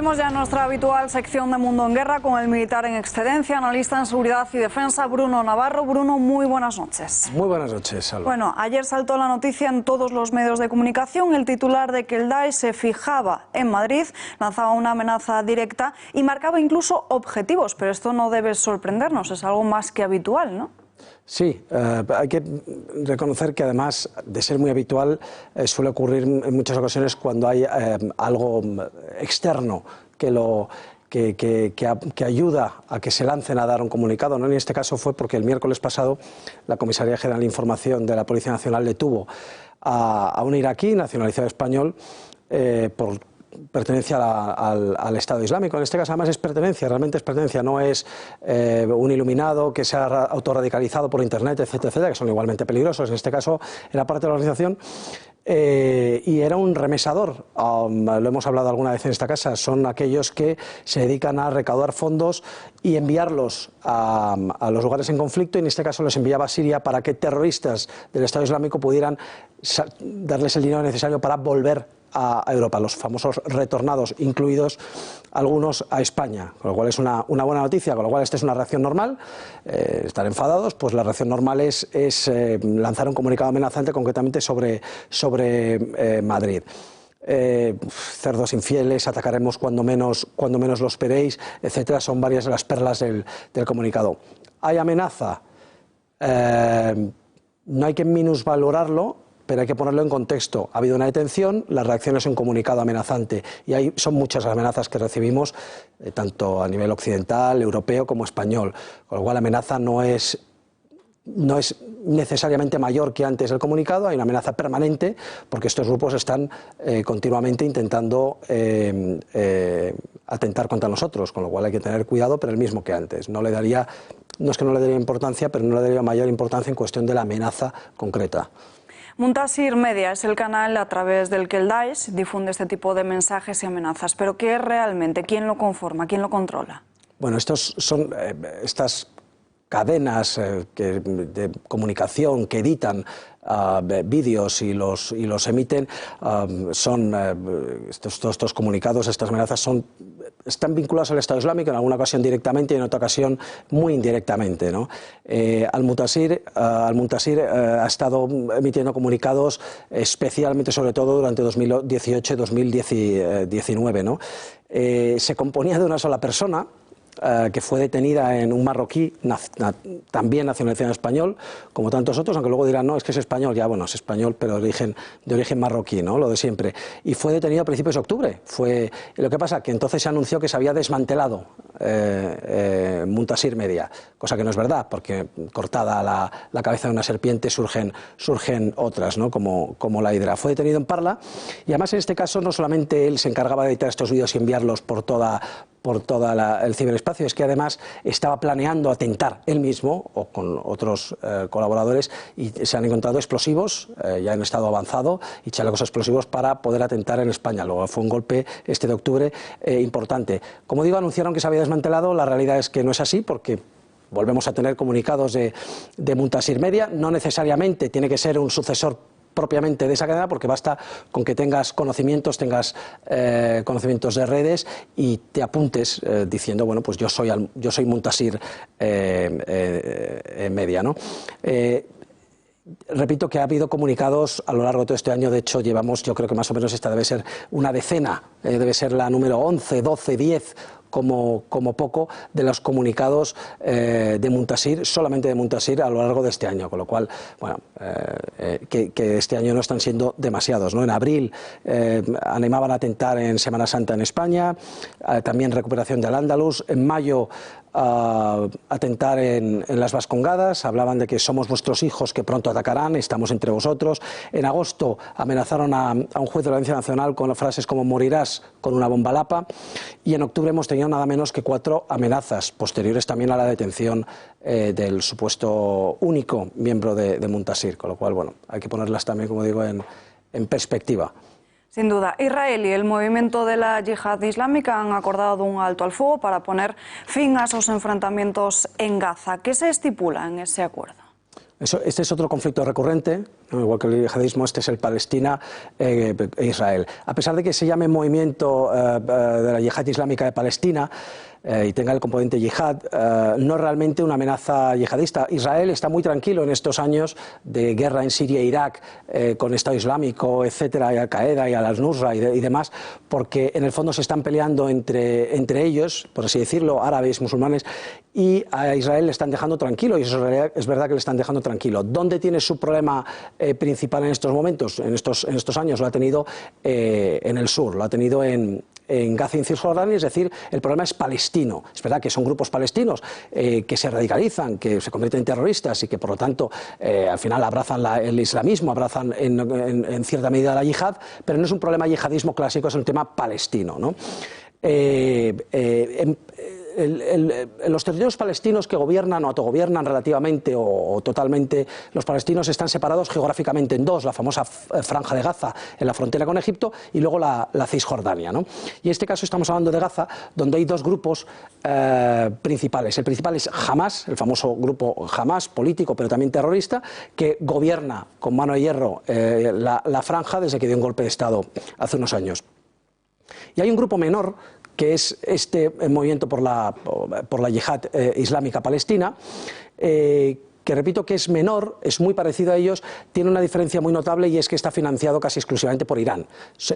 Abrimos ya nuestra habitual sección de Mundo en Guerra con el militar en excedencia, analista en seguridad y defensa, Bruno Navarro. Bruno, muy buenas noches. Muy buenas noches, Salva. Bueno, ayer saltó la noticia en todos los medios de comunicación, el titular de que el Daesh se fijaba en Madrid, lanzaba una amenaza directa y marcaba incluso objetivos, pero esto no debe sorprendernos, es algo más que habitual, ¿no? Sí, hay que reconocer que además de ser muy habitual suele ocurrir en muchas ocasiones cuando hay algo externo que ayuda a que se lancen a dar un comunicado, ¿no? En este caso fue porque el miércoles pasado la Comisaría General de Información de la Policía Nacional detuvo a un iraquí nacionalizado español por pertenencia al Estado Islámico. En este caso además es pertenencia, realmente es pertenencia, no es un iluminado que se ha autorradicalizado por internet, etcétera, etcétera, que son igualmente peligrosos. En este caso era parte de la organización y era un remesador, lo hemos hablado alguna vez en esta casa, son aquellos que se dedican a recaudar fondos y enviarlos a los lugares en conflicto, y en este caso los enviaba a Siria para que terroristas del Estado Islámico pudieran darles el dinero necesario para volver a Europa, los famosos retornados, incluidos algunos a España, con lo cual es una buena noticia, con lo cual esta es una reacción normal. Estar enfadados, pues la reacción normal es lanzar un comunicado amenazante concretamente sobre Madrid. Cerdos infieles, atacaremos cuando menos lo esperéis, etcétera, son varias de las perlas del comunicado. ¿Hay amenaza? No hay que minusvalorarlo, pero hay que ponerlo en contexto. Ha habido una detención, la reacción es un comunicado amenazante y ahí son muchas las amenazas que recibimos, tanto a nivel occidental, europeo como español, con lo cual la amenaza no es necesariamente mayor que antes del comunicado, hay una amenaza permanente porque estos grupos están continuamente intentando atentar contra nosotros, con lo cual hay que tener cuidado, pero el mismo que antes. No es que no le daría importancia, pero no le daría mayor importancia en cuestión de la amenaza concreta. Muntasir Media es el canal a través del que el Daesh difunde este tipo de mensajes y amenazas. ¿Pero qué es realmente? ¿Quién lo conforma? ¿Quién lo controla? Bueno, estas cadenas de comunicación que editan vídeos y los emiten, estos comunicados, estas amenazas están vinculados al Estado Islámico, en alguna ocasión directamente y en otra ocasión muy indirectamente, ¿no? Al-Muntasir ha estado emitiendo comunicados especialmente, sobre todo durante 2018 y 2019, ¿no? Se componía de una sola persona, que fue detenida en un marroquí, también nacionalizado en español, como tantos otros, aunque luego dirán, no, es que es español, ya bueno, es español, pero de origen marroquí, ¿no? Lo de siempre. Y fue detenido a principios de octubre. Lo que pasa que entonces se anunció que se había desmantelado Muntasir Media, cosa que no es verdad, porque cortada la cabeza de una serpiente surgen otras, ¿no? Como la hidra. Fue detenido en Parla y además en este caso no solamente él se encargaba de editar estos vídeos y enviarlos por toda el ciberespacio, es que además estaba planeando atentar él mismo o con otros colaboradores, y se han encontrado explosivos ya en estado avanzado y chalecos explosivos para poder atentar en España. Luego fue un golpe de octubre importante. Como digo, anunciaron que se había desmantelado, la realidad es que no es así, porque volvemos a tener comunicados de Muntasir Media. No necesariamente tiene que ser un sucesor propiamente de esa cadena, porque basta con que tengas conocimientos de redes y te apuntes diciendo, bueno, pues yo soy Muntasir Media, ¿no? Repito que ha habido comunicados a lo largo de todo este año. De hecho llevamos, yo creo que más o menos esta debe ser una decena, debe ser la número 11, 12, 10 como poco, de los comunicados de Muntasir, solamente de Muntasir, a lo largo de este año, con lo cual, bueno, que este año no están siendo demasiados, ¿no? En abril animaban a atentar en Semana Santa en España, también recuperación del Al-Ándalus. En mayo atentar en las Vascongadas, hablaban de que somos vuestros hijos que pronto atacarán, estamos entre vosotros. En agosto amenazaron a un juez de la Audiencia Nacional con frases como morirás con una bomba lapa, y en octubre hemos tenido nada menos que 4 amenazas posteriores también a la detención del supuesto único miembro de Muntasir, con lo cual, bueno, hay que ponerlas también, como digo, en perspectiva. Sin duda. Israel y el movimiento de la Yihad Islámica han acordado un alto al fuego para poner fin a esos enfrentamientos en Gaza. ¿Qué se estipula en ese acuerdo? Este es otro conflicto recurrente, ¿no? Igual que el yihadismo, este es el Palestina e Israel. A pesar de que se llame movimiento de la yihad islámica de Palestina y tenga el componente yihad, no es realmente una amenaza yihadista. Israel está muy tranquilo en estos años de guerra en Siria e Irak con Estado Islámico, etcétera, y Al-Qaeda y Al-Nusra y demás, porque en el fondo se están peleando entre ellos, por así decirlo, árabes, musulmanes, y a Israel le están dejando tranquilo, y eso es verdad que le están dejando tranquilo. ¿Dónde tiene su problema principal en estos momentos, en estos años? Lo ha tenido en el sur, lo ha tenido en Gaza y en Cisjordania, es decir, el problema es palestino. Es verdad que son grupos palestinos que se radicalizan, que se convierten en terroristas y que por lo tanto al final abrazan el islamismo, abrazan en cierta medida la yihad, pero no es un problema yihadismo clásico, es un tema palestino, ¿no? Los territorios palestinos que gobiernan o autogobiernan relativamente o totalmente, los palestinos están separados geográficamente en dos: la famosa franja de Gaza en la frontera con Egipto y luego la Cisjordania, ¿no? Y en este caso estamos hablando de Gaza, donde hay dos grupos principales. El principal es Hamas, el famoso grupo Hamas, político pero también terrorista, que gobierna con mano de hierro la franja desde que dio un golpe de Estado hace unos años. Y hay un grupo menor, que es este movimiento por la yihad islámica palestina, que repito que es menor, es muy parecido a ellos, tiene una diferencia muy notable, y es que está financiado casi exclusivamente por Irán.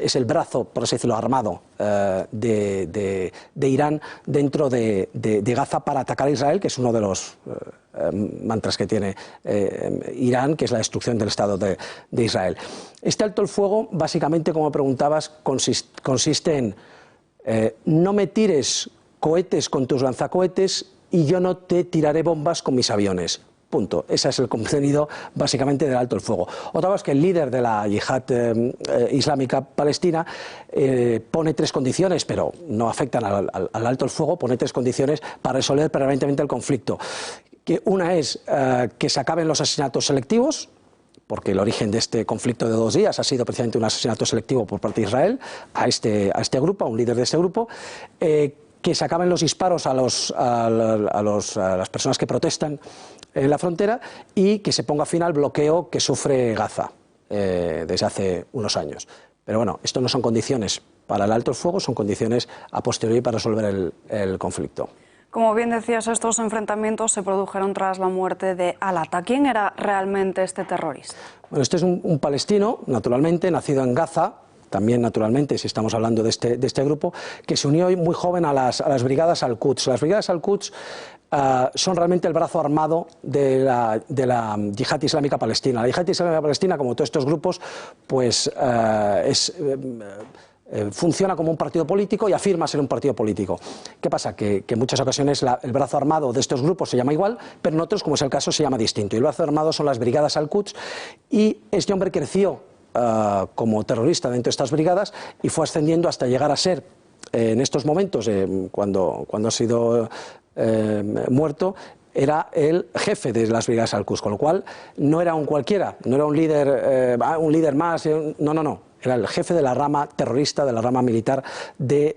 Es el brazo, por así decirlo, armado de Irán dentro de Gaza para atacar a Israel, que es uno de los mantras que tiene Irán, que es la destrucción del Estado de Israel. Este alto el fuego, básicamente, como preguntabas, consiste en no me tires cohetes con tus lanzacohetes y yo no te tiraré bombas con mis aviones. Punto. Ese es el contenido básicamente del alto el fuego. Otra cosa es que el líder de la yihad islámica palestina pone tres condiciones, pero no afectan al alto el fuego, pone tres condiciones para resolver permanentemente el conflicto. Una es que se acaben los asesinatos selectivos, porque el origen de este conflicto de 2 días ha sido precisamente un asesinato selectivo por parte de Israel a este grupo, a un líder de este grupo, que se acaben los disparos a las personas que protestan en la frontera, y que se ponga fin al bloqueo que sufre Gaza desde hace unos años. Pero bueno, esto no son condiciones para el alto el fuego, son condiciones a posteriori para resolver el conflicto. Como bien decías, estos enfrentamientos se produjeron tras la muerte de Al-Ata. ¿Quién era realmente este terrorista? Bueno, este es un palestino, naturalmente, nacido en Gaza, también naturalmente, si estamos hablando de este grupo, que se unió muy joven a las brigadas Al-Quds. Las brigadas Al-Quds son realmente el brazo armado de la yihad islámica palestina. La yihad islámica palestina, como todos estos grupos, pues funciona como un partido político y afirma ser un partido político. ¿Qué pasa? Que en muchas ocasiones el brazo armado de estos grupos se llama igual, pero en otros, como es el caso, se llama distinto. Y el brazo armado son las brigadas Al-Quds, y este hombre creció como terrorista dentro de estas brigadas y fue ascendiendo hasta llegar a ser, en estos momentos, cuando ha sido muerto, era el jefe de las brigadas Al-Quds, con lo cual no era un cualquiera, no era un líder más, no. Era el jefe de la rama terrorista, de la rama militar de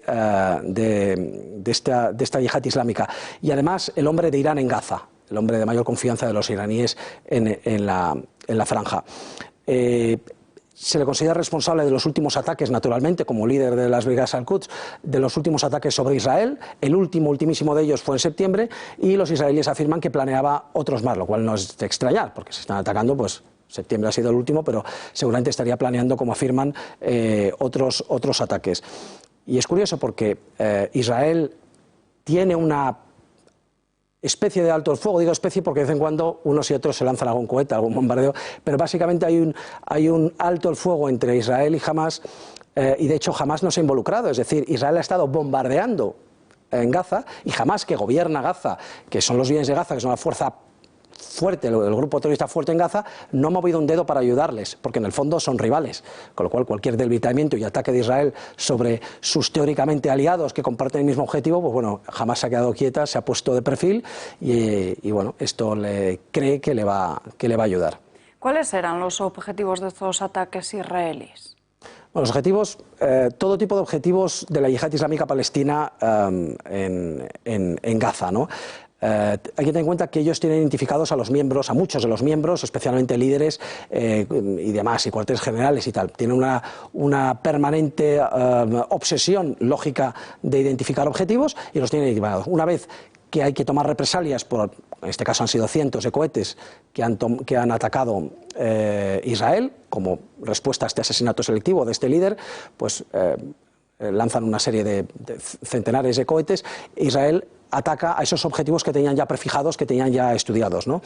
esta yihad islámica. Y además el hombre de Irán en Gaza, el hombre de mayor confianza de los iraníes en la franja. Se le considera responsable de los últimos ataques, naturalmente, como líder de las brigadas Al-Quds, de los últimos ataques sobre Israel. El ultimísimo de ellos fue en septiembre, y los israelíes afirman que planeaba otros más, lo cual no es de extrañar, porque se están atacando, pues septiembre ha sido el último, pero seguramente estaría planeando, como afirman, otros ataques. Y es curioso porque Israel tiene una especie de alto el fuego, digo especie porque de vez en cuando unos y otros se lanzan algún cohete, algún bombardeo, pero básicamente hay un alto el fuego entre Israel y Hamas, y de hecho Hamas no se ha involucrado, es decir, Israel ha estado bombardeando en Gaza, y Hamas, que gobierna Gaza, que son los bienes de Gaza, que son la fuerza fuerte, el grupo terrorista fuerte en Gaza, no ha movido un dedo para ayudarles, porque en el fondo son rivales, con lo cual cualquier debilitamiento y ataque de Israel sobre sus teóricamente aliados que comparten el mismo objetivo, pues bueno, jamás se ha quedado quieta, se ha puesto de perfil y bueno, esto cree que le va a ayudar. ¿Cuáles eran los objetivos de estos ataques israelíes? Bueno, los objetivos, todo tipo de objetivos de la yihad islámica palestina en Gaza, ¿no? Hay que tener en cuenta que ellos tienen identificados a los miembros, a muchos de los miembros, especialmente líderes y demás, y cuarteles generales y tal. Tienen una permanente obsesión lógica de identificar objetivos y los tienen identificados. Una vez que hay que tomar represalias, en este caso han sido cientos de cohetes que han atacado Israel, como respuesta a este asesinato selectivo de este líder, pues lanzan una serie de centenares de cohetes. Israel ataca a esos objetivos que tenían ya prefijados, que tenían ya estudiados, ¿no?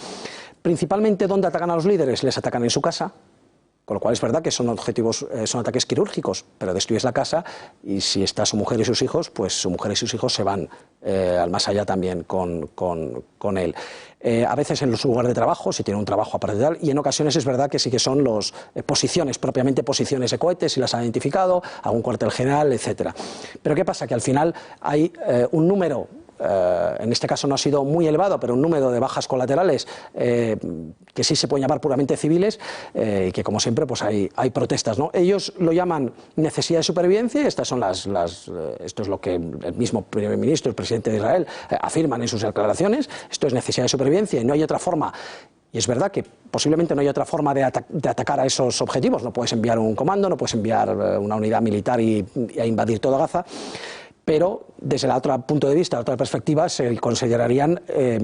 Principalmente, ¿dónde atacan a los líderes? Les atacan en su casa, con lo cual es verdad que son objetivos, son ataques quirúrgicos, pero destruyes la casa y si está su mujer y sus hijos, pues su mujer y sus hijos se van al más allá también con él. A veces en su lugar de trabajo, si tiene un trabajo aparte de tal, y en ocasiones es verdad que sí que son los posiciones, propiamente posiciones de cohetes, si las ha identificado, algún cuartel general, etcétera. Pero ¿qué pasa? Que al final hay un número, en este caso no ha sido muy elevado, pero un número de bajas colaterales que sí se pueden llamar puramente civiles, y que como siempre pues hay protestas, ¿no? Ellos lo llaman necesidad de supervivencia, y estas son esto es lo que el mismo primer ministro, el presidente de Israel, afirman en sus declaraciones. Esto es necesidad de supervivencia y no hay otra forma. Y es verdad que posiblemente no hay otra forma de atacar a esos objetivos. No puedes enviar un comando, no puedes enviar una unidad militar y invadir toda Gaza. Pero desde el otro punto de vista, la otra perspectiva, se considerarían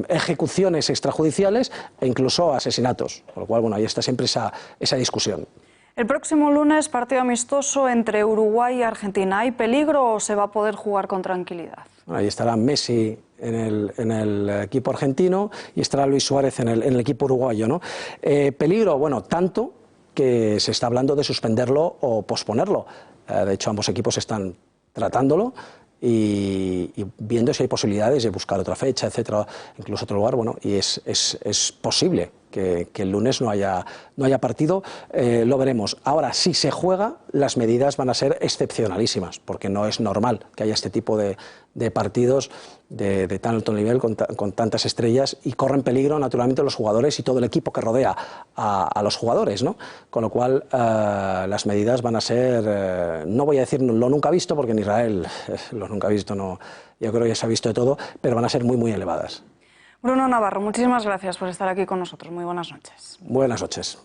ejecuciones extrajudiciales e incluso asesinatos. Con lo cual, bueno, ahí está siempre esa discusión. El próximo lunes, partido amistoso entre Uruguay y Argentina. ¿Hay peligro o se va a poder jugar con tranquilidad? Ahí estará Messi en el equipo argentino y estará Luis Suárez en el equipo uruguayo, ¿no? Peligro, bueno, tanto que se está hablando de suspenderlo o posponerlo. De hecho, ambos equipos están tratándolo y viendo si hay posibilidades de buscar otra fecha, etcétera, incluso otro lugar, bueno, y es posible que el lunes no haya partido, lo veremos. Ahora, si se juega, las medidas van a ser excepcionalísimas, porque no es normal que haya este tipo de partidos de tan alto nivel, con tantas estrellas, y corren peligro, naturalmente, los jugadores y todo el equipo que rodea a los jugadores, ¿no? Con lo cual, las medidas van a ser, no voy a decir lo nunca visto, porque en Israel lo nunca visto no, yo creo que ya se ha visto de todo, pero van a ser muy, muy elevadas. Bruno Navarro, muchísimas gracias por estar aquí con nosotros. Muy buenas noches. Buenas noches.